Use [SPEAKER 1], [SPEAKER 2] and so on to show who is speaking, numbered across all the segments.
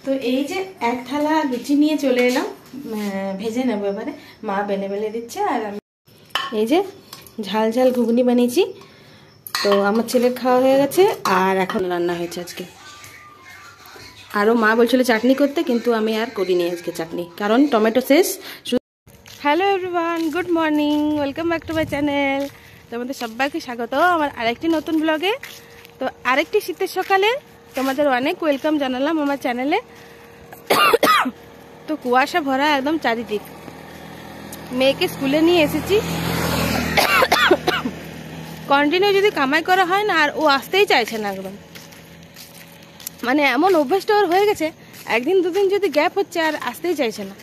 [SPEAKER 1] তো এই যে এক থালা লুচি নিয়ে চলে এলাম, ভেজে নেবো এবারে। মা বেলে বেলে দিচ্ছে আর আমি এই যে ঝাল ঝাল ঘুগনি বানিয়েছি। তো আমার ছেলের খাওয়া হয়ে গেছে আর এখন রান্না হয়েছে আজকে। আরও মা বলছিল চাটনি করতে, কিন্তু আমি আর করিনি আজকে চাটনি, কারণ টমেটো শেষ। Hello everyone, good morning, welcome back to my channel. তোমাদের সবাইকে স্বাগত আমার আরেকটি নতুন ব্লগে। তো আরেকটি শীতের সকালে তোমাদের অনেক ওয়েলকাম জানালাম আমার চ্যানেলে। তো কুয়াশা ভরা একদম চারিদিক। মেয়েকে স্কুলে নিয়ে এসেছি। কন্টিনিউ যদি কামাই করা হয় না, আর ও আসতেই চাইছে না একদম। মানে এমন অভ্যাসটা ওর হয়ে গেছে, একদিন দুদিন যদি গ্যাপ হচ্ছে আর আসতেই চাইছে না।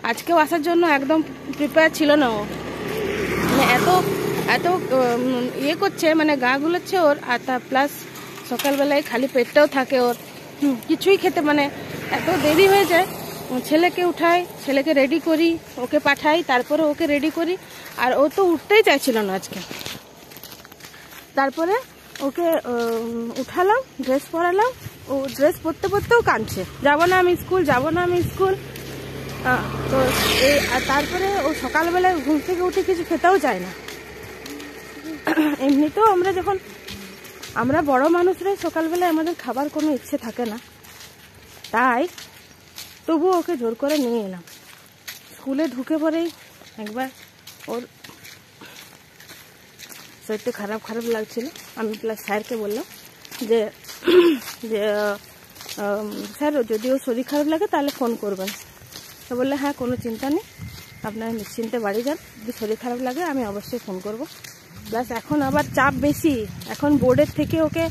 [SPEAKER 1] আজকেও আসার জন্য একদম প্রিপেয়ার ছিল না ও। মানে এত এত ইয়ে করছে, মানে গা গুলোচ্ছে ওর। আর তা প্লাস সকালবেলায় খালি পেটটাও থাকে ওর, কিছুই খেতে মানে এত দেরি হয়ে যায়। ছেলেকে উঠাই, ছেলেকে রেডি করি, ওকে পাঠাই, তারপরে ওকে রেডি করি। আর ও তো উঠতেই চাইছিল না আজকে। তারপরে ওকে উঠালাম, ড্রেস পরালাম। ও ড্রেস পরতে পরতেও কাঁদছে, যাবো না আমি স্কুল, যাবো না আমি স্কুল। তো এই আর তারপরে ও সকালবেলায় ঘুম থেকে উঠে কিছু খেতেও চায় না। এমনিতেও আমরা বড় মানুষরাই সকালবেলায় আমাদের খাবার কোনো ইচ্ছে থাকে না, তাই তবু ওকে জোর করে নিয়ে এলাম। স্কুলে ঢুকে পরেই একবার ওর শরীরটা খারাপ খারাপ লাগছিল। আমি প্লাস স্যারকে বললাম যে স্যার যদি ওর শরীর খারাপ লাগে তাহলে ফোন করবেন। তো বললে হ্যাঁ কোনো চিন্তা নেই, আপনারা নিশ্চিন্তে বাড়ি যান, যদি শরীর খারাপ লাগে আমি অবশ্যই ফোন করব। প্লাস এখন আবার চাপ বেশি, এখন বোর্ডের থেকে ওকে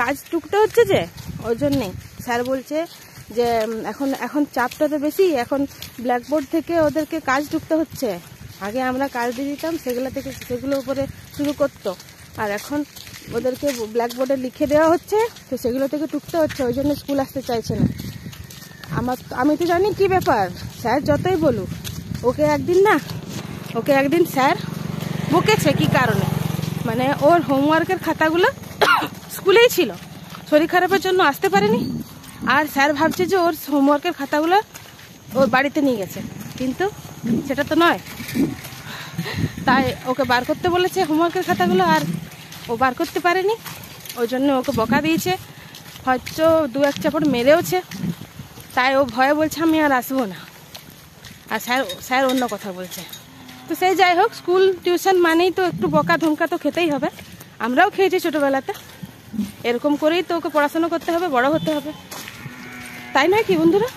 [SPEAKER 1] কাজ টুকতে হচ্ছে, যে ওই জন্যেই স্যার বলছে যে এখন চাপটা তো বেশি, এখন ব্ল্যাকবোর্ড থেকে ওদেরকে কাজ টুকতে হচ্ছে। আগে আমরা কাজ দিয়ে দিতাম, সেগুলো উপরে শুরু করতো, আর এখন ওদেরকে ব্ল্যাকবোর্ডে লিখে দেওয়া হচ্ছে, তো সেগুলো থেকে টুকতে হচ্ছে। ওই জন্য স্কুল আসতে চাইছে না। আমি তো জানি কি ব্যাপার, স্যার যতই বলুক, ওকে একদিন স্যার বকেছে কি কারণে, মানে ওর হোমওয়ার্কের খাতাগুলো স্কুলেই ছিল, শরীর খারাপের জন্য আসতে পারেনি। আর স্যার ভাবছে যে ওর হোমওয়ার্কের খাতাগুলো ওর বাড়িতে নিয়ে গেছে, কিন্তু সেটা তো নয়। তাই ওকে বার করতে বলেছে হোমওয়ার্কের খাতাগুলো, আর ও বার করতে পারেনি। ওই জন্য ওকে বকা দিয়েছে, হয়তো 2-1 চাপড় মেরেওছে। তাই ও ভয়ে বলছে আমি আর আসবো না। আর স্যার অন্য কথা বলছে। তো সেই যাই হোক, স্কুল টিউশন মানেই তো একটু বকা ধমকা তো খেতেই হবে। আমরাও খেয়েছি ছোটোবেলাতে, এরকম করেই তো ওকে পড়াশোনা করতে হবে, বড় হতে হবে, তাই নয় কি বন্ধুরা?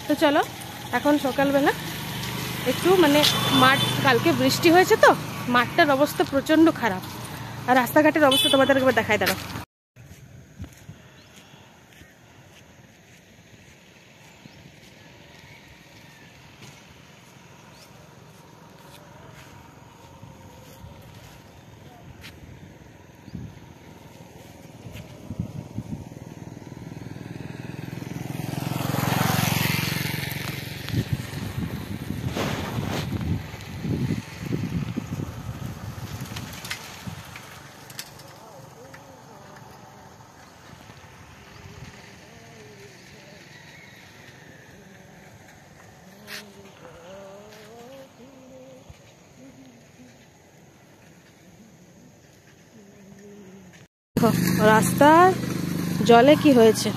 [SPEAKER 1] তো চলো, এখন সকালবেলা একটু মানে কালকে বৃষ্টি হয়েছে তো মাঠটার অবস্থা প্রচণ্ড খারাপ। আর রাস্তাঘাটের অবস্থা তোমাদের একবার দেখাই দাঁড়াও। রাস্তার জলে কি হয়েছে,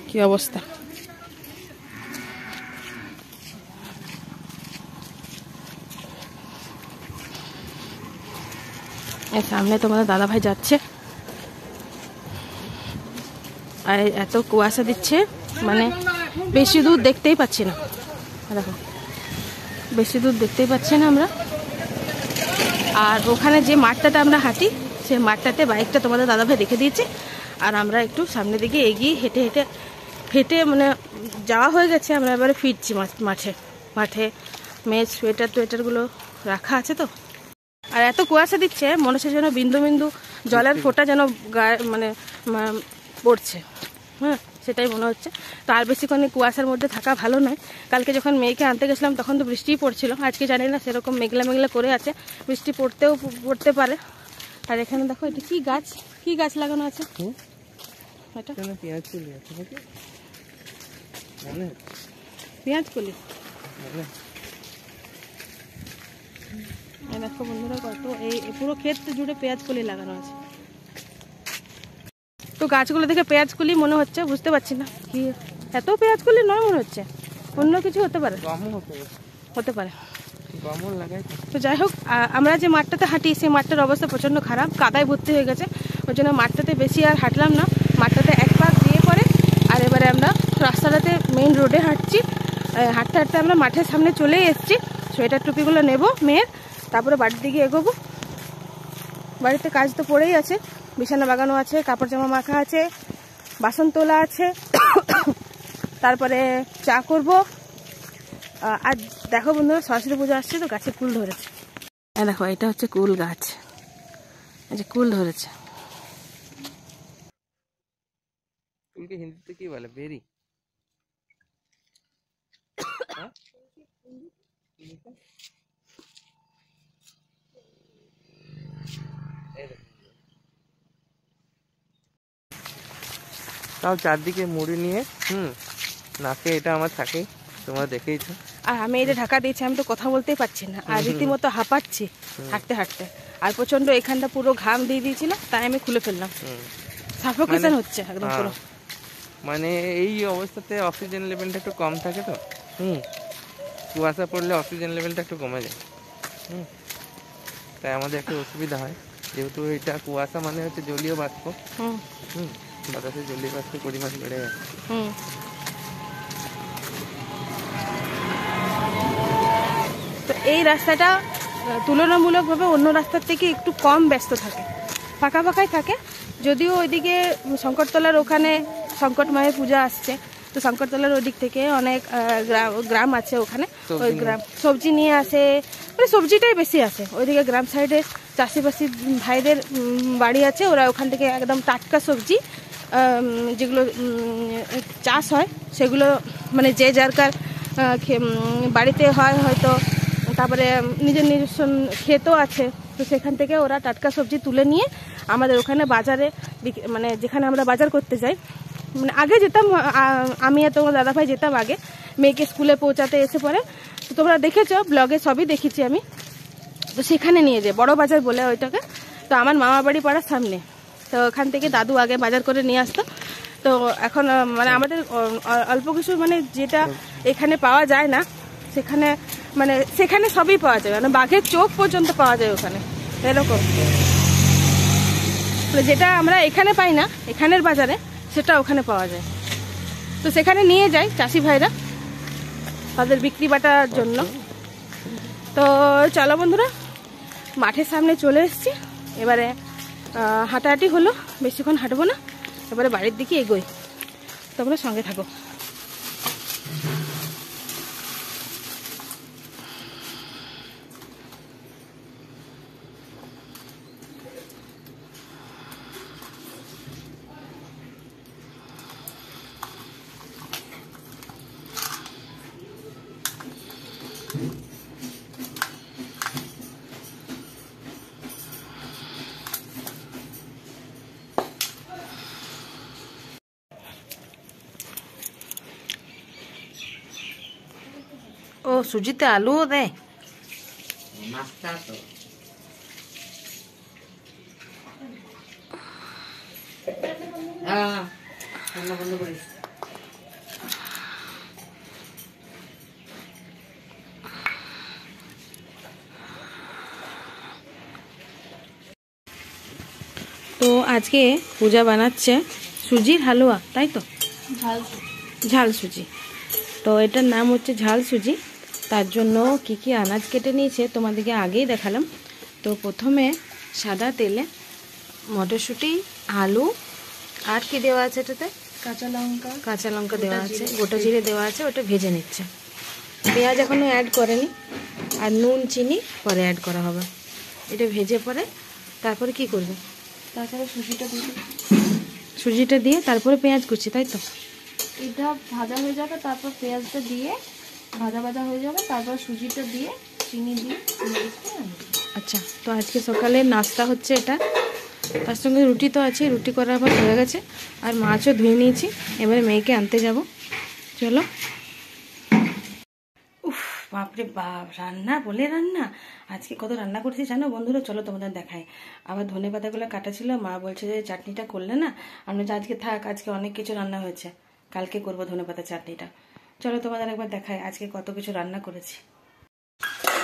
[SPEAKER 1] কি অবস্থা। সামনে তোমাদের দাদা ভাই যাচ্ছে, আর এত কুয়াশা দিচ্ছে, মানে বেশি দূর দেখতেই পাচ্ছি না। দেখো বেশি দূর দেখতেই পাচ্ছি না আমরা। আর ওখানে যে মাঠটাতে আমরা হাঁটি, সেই মাঠটাতে বাইকটা তোমাদের দাদা ভাই রেখে দিয়েছে, আর আমরা একটু সামনের দিকে এগিয়ে হেঁটে মানে যাওয়া হয়ে গেছে। আমরা এবারে ফিরছি মাঠে মেয়ের সোয়েটারগুলো রাখা আছে তো। আর এত কুয়াশা দিচ্ছে, মনে হচ্ছে যেন বিন্দু বিন্দু জলের ফোঁটা যেন গায়ে মানে পড়ছে। হ্যাঁ, সেটাই মনে হচ্ছে। তো আর বেশিক্ষণ কুয়াশার মধ্যে থাকা ভালো নয়। কালকে যখন মেয়েকে আনতে গেছিলাম তখন তো বৃষ্টিই পড়ছিল, আজকে জানি না, সেরকম মেঘলা মেঘলা করে আছে, বৃষ্টি পড়তে পারে। আর এখানে দেখো এটা কি গাছ লাগানো আছে, এটা পেঁয়াজ কলি দেখো বন্ধুরা, কত এই পুরো ক্ষেত জুড়ে পেঁয়াজ কলি লাগানো আছে। তো গাছগুলো দেখে পেঁয়াজ কলি মনে হচ্ছে, বুঝতে পারছি না কি এত পেঁয়াজ কলি নয়, মনে হচ্ছে অন্য কিছু হতে পারে, হতে পারে। তো যাই হোক, আমরা যে মাঠটাতে হাঁটি সেই মাঠটার অবস্থা প্রচণ্ড খারাপ, কাদায় ভর্তি হয়ে গেছে। ওই জন্য মাঠটাতে বেশি আর হাঁটলাম না, মাঠটাতে এক পাক দিয়ে পরে আর এবারে আমরা রাস্তাটাতে মেইন রোডে হাঁটছি। হাঁটতে হাঁটতে আমরা মাঠের সামনে চলেই এসেছি। সোয়েটার টুপিগুলো নেব মেয়ের, তারপরে বাড়ির দিকে এগোবো। বাড়িতে কাজ তো পড়েই আছে, বিছানা বাগানো আছে, কাপড় জামা মাখা আছে, বাসন তোলা আছে, তারপরে চা করব। আর দেখো বন্ধুরা, সরস্বতী পুজো আসছে তো গাছে কুল ধরেছে। দেখো এটা হচ্ছে কুল গাছ, এই যে কুল ধরেছে।
[SPEAKER 2] কুলকে হিন্দিতে কি বলে? বেরি? তাও চারদিকে মুড়ি নিয়ে নাকে এটা আমার থাকে, তোমরা দেখেইছো।
[SPEAKER 1] আর আমি এটা ঢাকা দিয়েছি, আমি তো কথা বলতেই পারছি না, আর রীতিমতো হাঁপাচ্ছি হাঁটতে হাঁটতে। আর প্রচন্ড এখানটা পুরো ঘাম দিয়ে দিয়েছিল, তাই আমি খুলে ফেললাম। সাফোকেশন হচ্ছে একদম পুরো।
[SPEAKER 2] মানে এই অবস্থাতে অক্সিজেন লেভেলটা একটু কম থাকে তো, কুয়াশা পড়লে অক্সিজেন লেভেলটা একটু কমে যায়, তাই আমাদের একটু অসুবিধা হয়। যেহেতু এটা কুয়াশা মানে হচ্ছে জলীয় বাষ্প, বাতাসে জলীয় বাষ্পের পরিমাণ বেড়ে যায়।
[SPEAKER 1] তো এই রাস্তাটা তুলনামূলকভাবে অন্য রাস্তার থেকে একটু কম ব্যস্ত থাকে, ফাঁকা ফাঁকাই থাকে। যদিও ওইদিকে শঙ্করতলার ওখানে সংকট মায়ের পূজা আসছে, তো শঙ্করতলার ওই দিক থেকে অনেক গ্রাম আছে ওখানে, ওই গ্রাম সবজি নিয়ে আসে, মানে সবজিটাই বেশি আসে ওইদিকে। গ্রাম সাইডে চাষিবাসী ভাইদের বাড়ি আছে, ওরা ওখান থেকে একদম টাটকা সবজি যেগুলো চাষ হয় সেগুলো মানে যে যারকার বাড়িতে হয় হয়তো, তারপরে নিজের নিজস্ব ক্ষেতও আছে, তো সেখান থেকে ওরা টাটকা সবজি তুলে নিয়ে আমাদের ওখানে বাজারে, মানে যেখানে আমরা বাজার করতে যাই, মানে আগে যেতাম আমি আর তোমার দাদাভাই যেতাম আগে মেয়েকে স্কুলে পৌঁছাতে, এসে পরে তো তোমরা দেখেছো ব্লগে, সবই দেখেছি আমি। তো সেখানে নিয়ে যাই, বড় বাজার বলে ওইটাকে। তো আমার মামা বাড়ি পাড়ার সামনে, তো ওখান থেকে দাদু আগে বাজার করে নিয়ে আসতো। তো এখন মানে আমাদের অল্প কিছু মানে যেটা এখানে পাওয়া যায় না, সেখানে মানে সেখানে সবই পাওয়া যায়, মানে বাঘের চোখ পর্যন্ত পাওয়া যায় ওখানে, এরকম। যেটা আমরা এখানে পাই না এখানের বাজারে, সেটা ওখানে পাওয়া যায়। তো সেখানে নিয়ে যায় চাষি ভাইরা তাদের বিক্রি বাটার জন্য। তো চলো বন্ধুরা, মাঠের সামনে চলে এসেছি, এবারে হাঁটাহাঁটি হলো, বেশিক্ষণ হাঁটবো না, এবারে বাড়ির দিকে এগোই, তোমরা সঙ্গে থাকো। ও সুজিতে আলুও দেয়? তো আজকে পূজা বানাচ্ছে সুজির হালুয়া, তাই তো? ঝাল সুজি। তো এটার নাম হচ্ছে ঝাল সুজি। তার জন্য কি কি আনাজ কেটে নিয়েছে তোমাদেরকে আগেই দেখালাম। তো প্রথমে সাদা তেলে মটরশুঁটি, আলু, আর কি দেওয়া আছে এটাতে? কাঁচা লঙ্কা দেওয়া আছে, গোটা জিরে দেওয়া আছে, ওটা ভেজে নিচ্ছে। পেঁয়াজ এখনও অ্যাড করেনি, আর নুন চিনি পরে অ্যাড করা হবে। এটা ভেজে পরে তারপরে কি করবে?
[SPEAKER 3] তারপরে
[SPEAKER 1] সুজিটা দিয়ে তারপরে পেঁয়াজ কুচি, তাই তো?
[SPEAKER 3] এটা ভাজা হয়ে যাবে, তারপর পেঁয়াজটা দিয়ে ভাজা হয়ে যাবে, তারপর সুজিটা দিয়ে চিনি দিয়ে।
[SPEAKER 1] আচ্ছা, তো আজকে সকালে নাস্তা হচ্ছে এটা, তার সঙ্গে রুটি তো আছে, রুটি করা আবার হয়ে গেছে, আর মাছও ধুয়ে নিয়েছি। এবারে মেয়েকে আনতে যাব, চলো। উফ, বাপরে বাপ, রান্না বলে রান্না। আজকে কত রান্না করছি জানো বন্ধুরা, চলো তোমাদের দেখায়। আবার ধনে পাতাগুলো কাটা ছিল, মা বলছে যে চাটনিটা করলে না। আমরা যে আজকে থাক, আজকে অনেক কিছু রান্না হয়েছে, কালকে করবো ধনে পাতা চাটনিটা। চলো তোমাদের একবার দেখায় আজকে কত কিছু রান্না করেছি।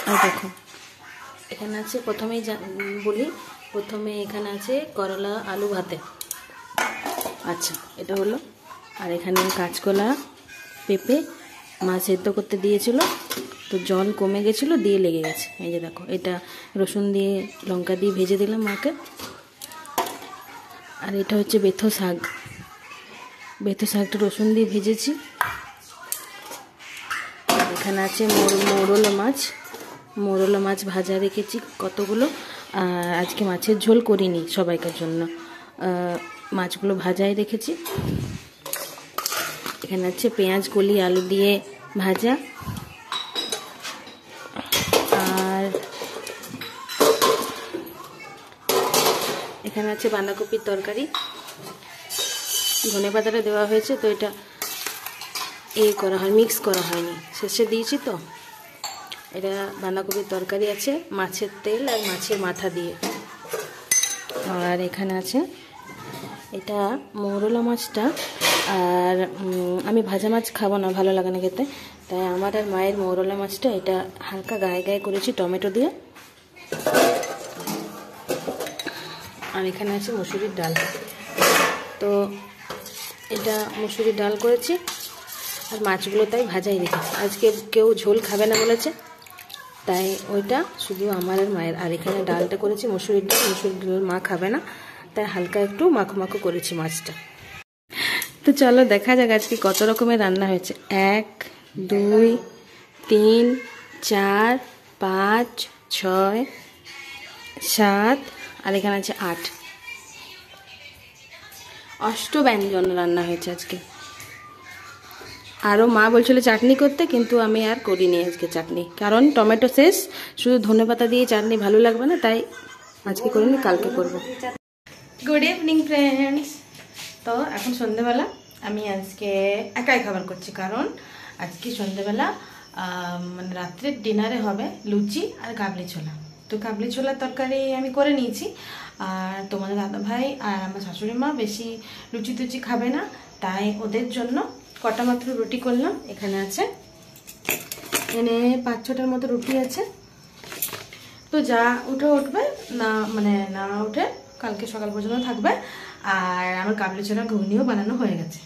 [SPEAKER 1] আর দেখো এখানে আছে, প্রথমেই বলি, প্রথমে এখানে আছে করলা আলু ভাতে। আচ্ছা, এটা হলো। আর এখানে কাঁচকলা পেঁপে মা সেদ্ধ করতে দিয়েছিল, তো জল কমে গেছিলো দিয়ে লেগে গেছে। এই যে দেখো, এটা রসুন দিয়ে লঙ্কা দিয়ে ভেজে দিলাম মাকে। আর এটা হচ্ছে বেথো শাক, বেথো শাকটা রসুন দিয়ে ভেজেছি। এখানে আছে মৌরলা মাছ, মৌরলা মাছ ভাজা রেখেছি কতগুলো। আর আজকে মাছের ঝোল করিনি সবাইকার জন্য, মাছগুলো ভাজাই রেখেছি। এখানে আছে পেঁয়াজ কলি আলু দিয়ে ভাজা। আর এখানে আছে বাঁধাকপির তরকারি, ধনে পাতাটা দেওয়া হয়েছে, তো এটা করা হয়, মিক্স করা হয়নি, শেষে দিয়েছি। তো এটা বাঁধাকপির তরকারি আছে, মাছের তেল আর মাছের মাথা দিয়ে। আর এখানে আছে এটা মৌরলা মাছটা। আর আমি ভাজা মাছ খাবো না, ভালো লাগে না খেতে, তাই আমার আর মায়ের মৌরলা মাছটা এটা হালকা গায়ে গায়ে করেছি টমেটো দিয়ে। আর এখানে আছে মুসুরির ডাল, তো এটা মুসুরির ডাল করেছি। আর মাছগুলো তাই ভাজাই রেখেছি, আজকে কেউ ঝোল খাবে না বলেছে, তাই ওইটা শুধু আমার আর মায়ের। আর এখানে ডালটা করেছি মুসুরির ডাল, মুসুরির ডাল মা খাবে না, তাই হালকা একটু মাখো মাখো করেছি মাছটা। তো চলো দেখা যাক আজকে কত রকমের রান্না হয়েছে। 1 2 3 4 5 6 7, আর এখানে আছে 8, 8 ব্যঞ্জন রান্না হয়েছে আজকে। আরও মা বলছিল চাটনি করতে, কিন্তু আমি আর করিনি আজকে চাটনি, কারণ টমেটো শেষ, শুধু ধনেপাতা দিয়ে চাটনি ভালো লাগবে না, তাই আজকে করিনি, কালকে করব। Good evening friends. তো এখন সন্ধ্যেবেলা আমি আজকে একাই খাবার করছি, কারণ আজকে সন্ধ্যেবেলা মানে রাত্রের ডিনারে হবে লুচি আর কাবলি ছোলা। তো কাবলি ছোলার তরকারি আমি করে নিয়েছি। আর তোমাদের দাদা ভাই আর আমার শাশুড়ি মা বেশি লুচি টুচি খাবে না, তাই ওদের জন্য কটা মাত্র রুটি করলাম। এখানে আছে, এখানে 5-6টার মতো রুটি আছে, তো যা উঠবে না, মানে না উঠে কালকে সকাল পর্যন্ত থাকবে। আর আমার কাবলি ছোলা ঘুগনিও বানানো হয়ে গেছে।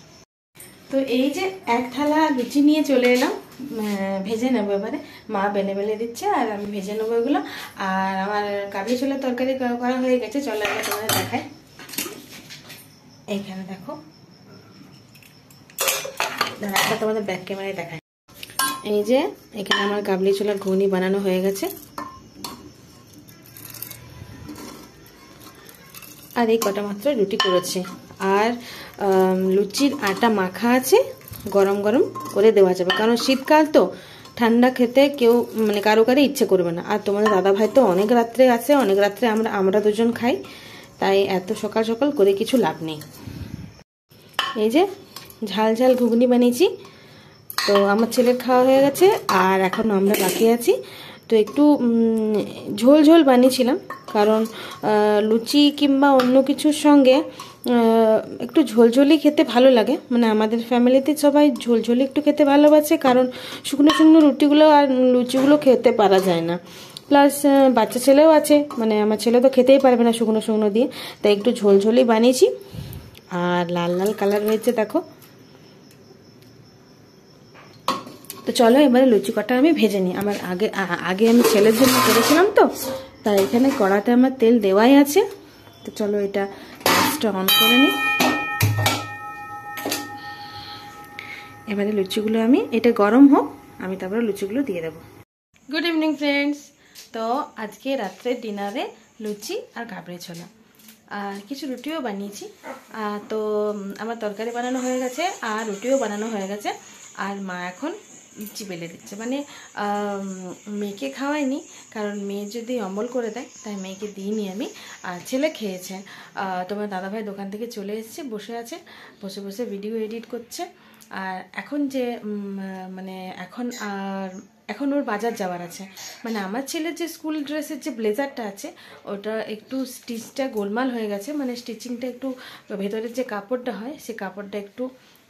[SPEAKER 1] তো এই যে এক থালা লুচি নিয়ে চলে এলাম, ভেজে নেবো এবারে। মা বেলে দিচ্ছে আর আমি ভেজে নেবো এগুলো। আর আমার কাবলি ছোলার তরকারি করা হয়ে গেছে, চলো একবার তোমাদের দেখাই। এইখানে দেখো, একটা তোমাদের ব্যাক ক্যামেরায় দেখায়। এই যে এখানে আমার কাবলি ছোলার ঘুগনি বানানো হয়ে গেছে। আর এই কটা মাত্র রুটি করেছি। আর লুচির আটা মাখা আছে, গরম গরম করে দেওয়া যাবে, কারণ শীতকাল তো, ঠান্ডা খেতে কেউ মানে কারো ইচ্ছে করবে না। আর তোমাদের দাদা ভাই তো অনেক রাত্রে আছে, অনেক রাত্রে আমরা দুজন খাই, তাই এত সকাল সকাল করে কিছু লাভ নেই। এই যে ঝাল ঝাল ঘুগনি বানিয়েছি, তো আমার ছেলের খাওয়া হয়ে গেছে, আর এখন আমরা বাকি আছি। তো একটু ঝোল ঝোল বানিয়েছিলাম, কারণ লুচি কিংবা অন্য কিছুর সঙ্গে একটু ঝোলঝোলি খেতে ভালো লাগে, মানে আমাদের ফ্যামিলিতে সবাই ঝোলঝোলি একটু খেতে ভালোবাসে, কারণ শুকনো শুকনো রুটিগুলো আর লুচিগুলো খেতে পারা যায় না। প্লাস বাচ্চা ছেলেও আছে, মানে আমার ছেলে তো খেতেই পারবে না শুকনো শুকনো দিয়ে, তাই একটু ঝোলঝোলি বানিয়েছি। আর লাল লাল কালার হয়েছে দেখো। তো চলো এবারে লুচি কটা আমি ভেজে নিই। আমার আগে আমি ছেলের জন্য করেছিলাম, তো তাই এখানে কড়াতে আমার তেল দেওয়াই আছে। তো চলো এটা গ্যাসটা অন করে নিই। এবারে লুচিগুলো এটা গরম হোক, আমি তারপরে লুচিগুলো দিয়ে দেবো। Good evening friends. তো আজকে রাত্রের ডিনারে লুচি আর কাবলি ছোলা, আর কিছু রুটিও বানিয়েছি। তো আমার তরকারি বানানো হয়ে গেছে আর রুটিও বানানো হয়ে গেছে। আর মা এখন লুচি বেলে দিচ্ছে, মানে মেয়েকে খাওয়াইনি, কারণ মেয়ে যদি অম্বল করে দেয় তাই মেয়েকে দিইনি আমি, আর ছেলে খেয়েছে। তোমার দাদাভাই দোকান থেকে চলে এসেছে, বসে আছে, বসে বসে ভিডিও এডিট করছে। আর এখন যে মানে এখন ওর বাজার যাওয়ার আছে, মানে আমার ছেলের যে স্কুল ড্রেসের যে ব্লেজারটা আছে ওটা একটু স্টিচটা গোলমাল হয়ে গেছে, মানে স্টিচিংটা একটু ভেতরের যে কাপড়টা হয় সে কাপড়টা একটু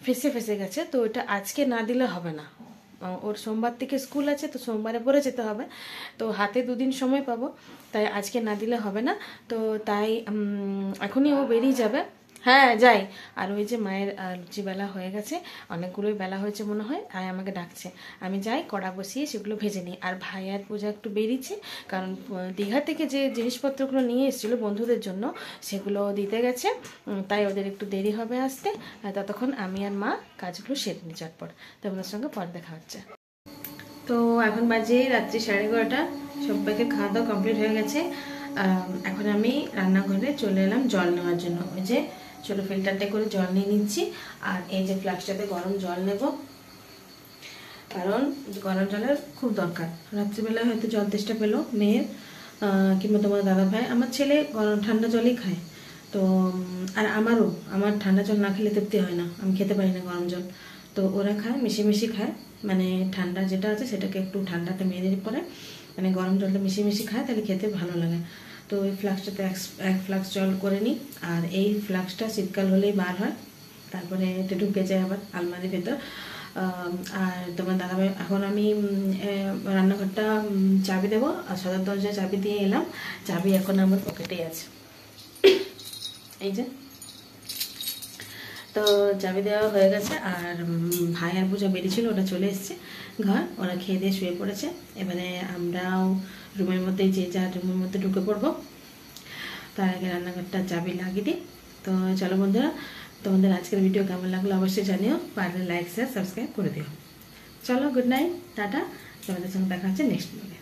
[SPEAKER 1] ফেসে ফেসে গেছে, তো ওটা আজকে না দিলে হবে না। ওর সোমবার থেকে স্কুল আছে, তো সোমবারে পরে যেতে হবে, তো হাতে 2 দিন সময় পাবো, তাই আজকে না দিলে হবে না। তো তাই এখনই ও বেরিয়ে যাবে। হ্যাঁ যাই। আর ওই যে মায়ের লুচি বেলা হয়ে গেছে, অনেকগুলোই বেলা হয়েছে মনে হয়, আর আমাকে ডাকছে, আমি যাই কড়া বসিয়ে সেগুলো ভেজে নিই। আর ভাই আর পূজা একটু বেরিয়েছে, কারণ দীঘা থেকে যে জিনিসপত্রগুলো নিয়ে এসেছিলো বন্ধুদের জন্য সেগুলো দিতে গেছে, তাই ওদের একটু দেরি হবে আসতে। ততক্ষণ আমি আর মা কাজগুলো সেরে নিই চটপট। তোমাদের সঙ্গে পরে দেখা হচ্ছে। তো এখন বাজে রাত্রি 11:30, সবাইকে খাওয়া দাওয়া কমপ্লিট হয়ে গেছে। এখন আমি রান্নাঘরে চলে এলাম জল নেওয়ার জন্য। ওই যে ছোটো ফিল্টারটা করে জল নিয়ে নিচ্ছি, আর এই যে ফ্লাস্কটাতে গরম জল নেব, কারণ গরম জলের খুব দরকার। রাত্রিবেলায় হয়তো জল তেষ্টা পেলো মেয়ের, কিংবা তোমার দাদা ভাই, আমার ছেলে ঠান্ডা জলই খায়, তো আর আমার ঠান্ডা জল না খেলে তৃপ্তি হয় না, আমি খেতে পারি না গরম জল, তো ওরা খায় মিশিয়ে খায়, মানে ঠান্ডা যেটা আছে সেটাকে একটু ঠান্ডাতে মেরে পরে মানে গরম জলটা মিশিয়ে খায়, তাহলে খেতে ভালো লাগে। তো এই ফ্লাক্সটাতে এক ফ্লাক্স জল করে নিই, আর এই ফ্লাক্সটা শীতকাল হলেই বার হয়, তারপরে এটা ঢুকে যায় আবার আলমারির ভেতর। আর তোমার দাদাভাই, এখন আমি রান্নাঘরটা চাবি দেবো, আর সদর দরজায় চাবি দিয়ে এলাম, চাবি এখন আমার পকেটেই আছে, এই যে। তো চাবি দেওয়া হয়ে গেছে, আর ভাই আর পূজা বেরিয়েছিল, ওটা চলে এসছে ঘর, ওরা খেয়ে দিয়ে শুয়ে পড়েছে। এবারে আমরাও রুমের মধ্যে যে যার রুমের মধ্যে ঢুকে পড়বো, তার আগে রান্নাঘরটা চাবি লাগিয়ে দিই। তো চলো বন্ধুরা, তোমাদের আজকের ভিডিও কেমন লাগলো অবশ্যই জানিও, পারলে লাইক শেয়ার সাবস্ক্রাইব করে দিও। চলো, গুড নাইট, টাটা, তোমাদের সঙ্গে দেখা হচ্ছে নেক্সট ভিডিও।